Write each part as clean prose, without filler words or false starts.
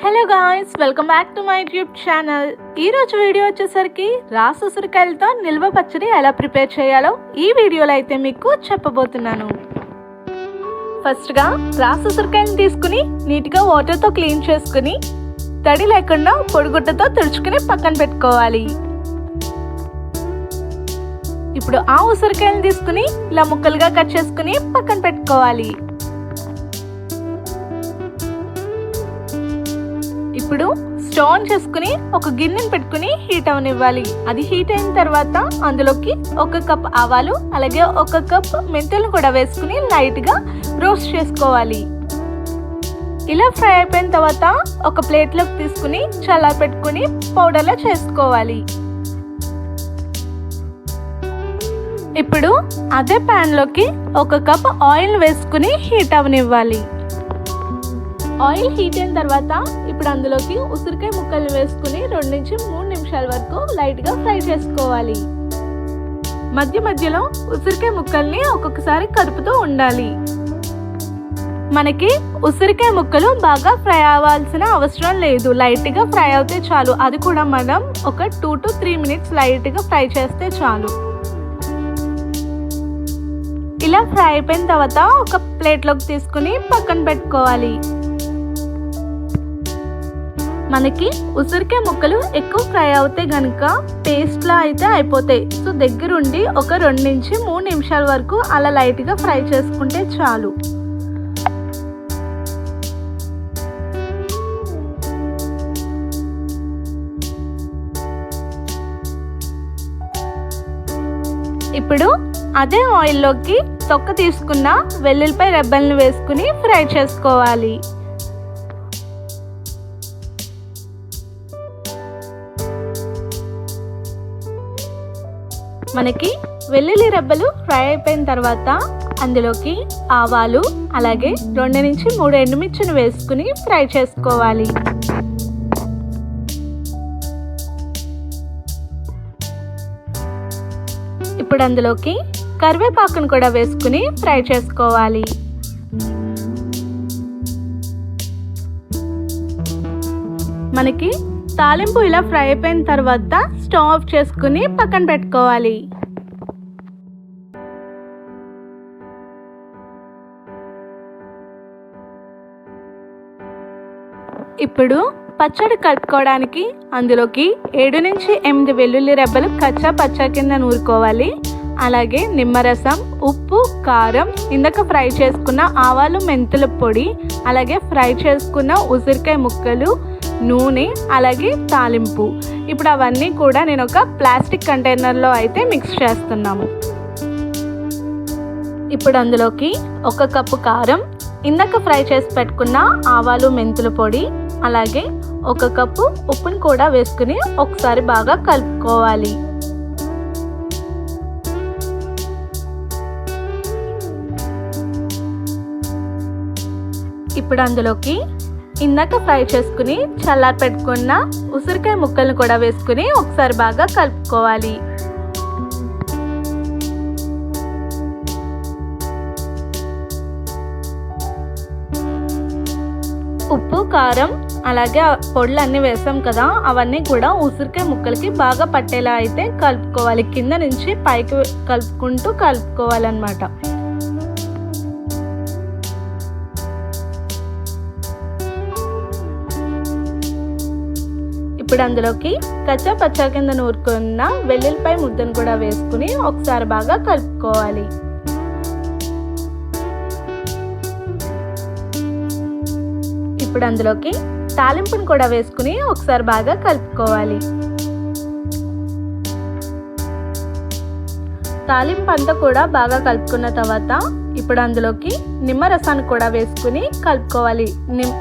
Hello guys, welcome back to my YouTube channel. ఈ రోజు video వచ్చేసరికి రాసి ఉసిరికాయలతో నిల్వ పచ్చడి ఎలా ప్రిపేర్ చేయాలో ఈ వీడియోలో అయితే మీకు చెప్పబోతున్నాను. ఫస్ట్గా రాసి ఉసిరికాయలను తీసుకుని నీట్గా వాటర్తో క్లీన్ చేసుకుని తడి లేకుండా పొడిగుడ్డతో తుడుచుకుని పక్కన పెట్టుకోవాలి. ఇప్పుడు ఆ ఉసిరికాయలను తీసుకుని ఇలా ముక్కలుగా కట్ చేసుకుని పక్కన పెట్టుకోవాలి. ఇప్పుడు స్టవ్ ఆన్ చేసుకుని ఒక గిన్నెని పెట్టుకుని హీట్ అవనివ్వాలి. అది హీట్ అయిన తర్వాత అందులోకి 1 కప్ ఆవాలు అలాగే 1 కప్ మెంతులను కూడా వేసుకుని లైట్ గా రోస్ట్ చేసుకోవాలి. ఇలా ఫ్రై అయిపోయిన తర్వాత ఒక ప్లేట్ లోకి తీసుకుని చల్లారి పెట్టుకుని పౌడర్లా చేసుకోవాలి. ఇప్పుడు అదే ప్యాన్ లోకి 1 కప్ ఆయిల్ వేసుకుని హీట్ అవనివ్వాలి. ఆయిల్ హీట్ అయిన తర్వాత ఇప్పుడు అందులోకి ఉసిరికాయ ముక్కలు వేసుకుని 2 నుంచి 3 నిమిషాల వరకు లైట్ గా ఫ్రై చేసుకోవాలి. మధ్య మధ్యలో ఉసిరికాయ ముక్కల్ని ఒక్కొక్కసారి కదుపుతూ ఉండాలి. మనకి ఉసిరికాయ ముక్కలు బాగా ఫ్రై అవ్వాల్సిన అవసరం లేదు, లైట్ గా ఫ్రై అవుతే చాలు. అది కూడా మనం ఒక 2 to 3 మినిట్స్ లైట్ గా ఫ్రై చేస్తే చాలు. ఇలా ఫ్రై అయిపోయిన తర్వాత ఒక ప్లేట్ లోకి తీసుకుని పక్కన పెట్టుకోవాలి. మనకి ఉసిరికాయ ముక్కలు ఎక్కువ ఫ్రై అవుతే గనుక పేస్ట్ లా అయితే అయిపోతాయి. సో దగ్గరుండి ఒక 2 నుంచి 3 నిమిషాల వరకు అలా లైట్ గా ఫ్రై చేసుకుంటే చాలు. ఇప్పుడు అదే ఆయిల్లోకి తొక్క తీసుకున్న వెల్లుల్లిపాయ రెబ్బల్ని వేసుకుని ఫ్రై చేసుకోవాలి. మనకి వెల్లుల్లి రెబ్బలు ఫ్రై అయిపోయిన తర్వాత అందులోకి ఆవాలు అలాగే 2 నుంచి 3 ఎండుమిర్చిని వేసుకుని ఫ్రై చేసుకోవాలి. ఇప్పుడు అందులోకి కరివేపాకును కూడా వేసుకుని ఫ్రై చేసుకోవాలి. మనకి తాలింపు ఇలా ఫ్రై అయిపోయిన తర్వాత స్టవ్ ఆఫ్ చేసుకుని పక్కన పెట్టుకోవాలి. ఇప్పుడు పచ్చడి కలుపుకోవడానికి అందులోకి 7 నుంచి 8 వెల్లుల్లి రెబ్బలు కచ్చా పచ్చా కింద నూరుకోవాలి. అలాగే నిమ్మరసం, ఉప్పు, కారం, ఇందాక ఫ్రై చేసుకున్న ఆవాలు మెంతుల పొడి, అలాగే ఫ్రై చేసుకున్న ఉసిరికాయ ముక్కలు, నూనె, అలాగే తాలింపు. ఇప్పుడు అవన్నీ కూడా నేను ఒక ప్లాస్టిక్ కంటైనర్లో అయితే మిక్స్ చేస్తున్నాము. ఇప్పుడు అందులోకి 1 కప్పు కారం, ఇందాక ఫ్రై చేసి పెట్టుకున్న ఆవాలు మెంతుల పొడి, అలాగే 1 కప్పు ఉప్పును కూడా వేసుకుని ఒకసారి బాగా కలుపుకోవాలి. ఇప్పుడు అందులోకి ఇందాక ఫ్రై చేసుకుని చల్లారి పెట్టుకున్న ఉసిరికాయ ముక్కలను కూడా వేసుకుని ఒకసారి బాగా కలుపుకోవాలి. ఉప్పు, కారం అలాగే పొడులు అన్నీ వేసాం కదా, అవన్నీ కూడా ఉసిరికాయ ముక్కలకి బాగా పట్టేలా అయితే కలుపుకోవాలి. కింద నుంచి పైకి కలుపుకోవాలన్నమాట. ఇప్పుడు అందులోకి కచ్చా పచ్చా కింద నూరుకున్న వెల్లుల్లిపాయ ముద్దను కూడా వేసుకుని ఒకసారి బాగా కలుపుకోవాలి. ఇప్పుడు అందులోకి తాలింపును కూడా వేసుకుని ఒకసారి బాగా కలుపుకోవాలి. తాలింపు అంతా కూడా బాగా కలుపుకున్న తర్వాత ఇప్పుడు అందులోకి నిమ్మరసాన్ని కూడా వేసుకుని కలుపుకోవాలి.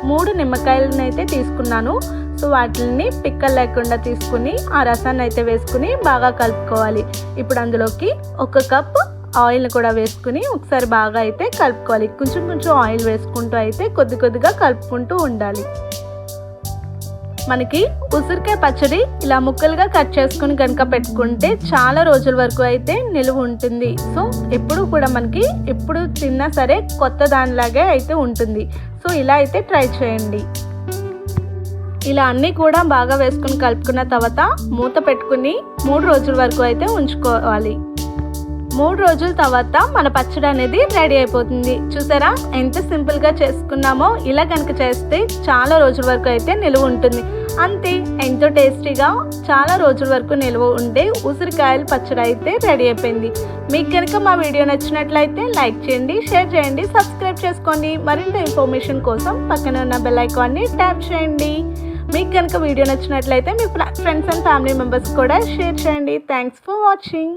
3 నిమ్మకాయలను అయితే తీసుకున్నాను. సో వాటిని పిక్కలు లేకుండా తీసుకుని ఆ రసాన్ని అయితే వేసుకుని బాగా కలుపుకోవాలి. ఇప్పుడు అందులోకి 1 కప్ ఆయిల్ని కూడా వేసుకుని ఒకసారి బాగా అయితే కలుపుకోవాలి. కొంచెం ఆయిల్ వేసుకుంటూ అయితే కొద్దిగా కలుపుకుంటూ ఉండాలి. మనకి ఉసిరికాయ పచ్చడి ఇలా ముక్కలుగా కట్ చేసుకుని కనుక పెట్టుకుంటే చాలా రోజుల వరకు అయితే నిలువ ఉంటుంది. సో ఎప్పుడు కూడా మనకి ఎప్పుడు తిన్నా సరే కొత్త దానిలాగే అయితే ఉంటుంది. సో ఇలా అయితే ట్రై చేయండి. ఇలా అన్నీ కూడా బాగా వేసుకుని కలుపుకున్న తర్వాత మూత పెట్టుకుని 3 రోజుల వరకు అయితే ఉంచుకోవాలి. 3 రోజుల తర్వాత మన పచ్చడి అనేది రెడీ అయిపోతుంది. చూసారా ఎంత సింపుల్గా చేసుకున్నామో. ఇలా కనుక చేస్తే చాలా రోజుల వరకు అయితే నిలువ ఉంటుంది. అంతే, ఎంతో టేస్టీగా చాలా రోజుల వరకు నిల్వ ఉండే ఉసిరికాయల పచ్చడి అయితే రెడీ అయిపోయింది. మీకు కనుక మా వీడియో నచ్చినట్లయితే లైక్ చేయండి, షేర్ చేయండి, సబ్స్క్రైబ్ చేసుకోండి. మరింత ఇన్ఫర్మేషన్ కోసం పక్కన ఉన్న బెల్ ఐకాన్ని ట్యాప్ చేయండి. మీకు కనుక వీడియో నచ్చినట్లయితే మీ ఫ్రెండ్స్ అండ్ ఫ్యామిలీ మెంబర్స్ కూడా షేర్ చేయండి. Thanks for watching.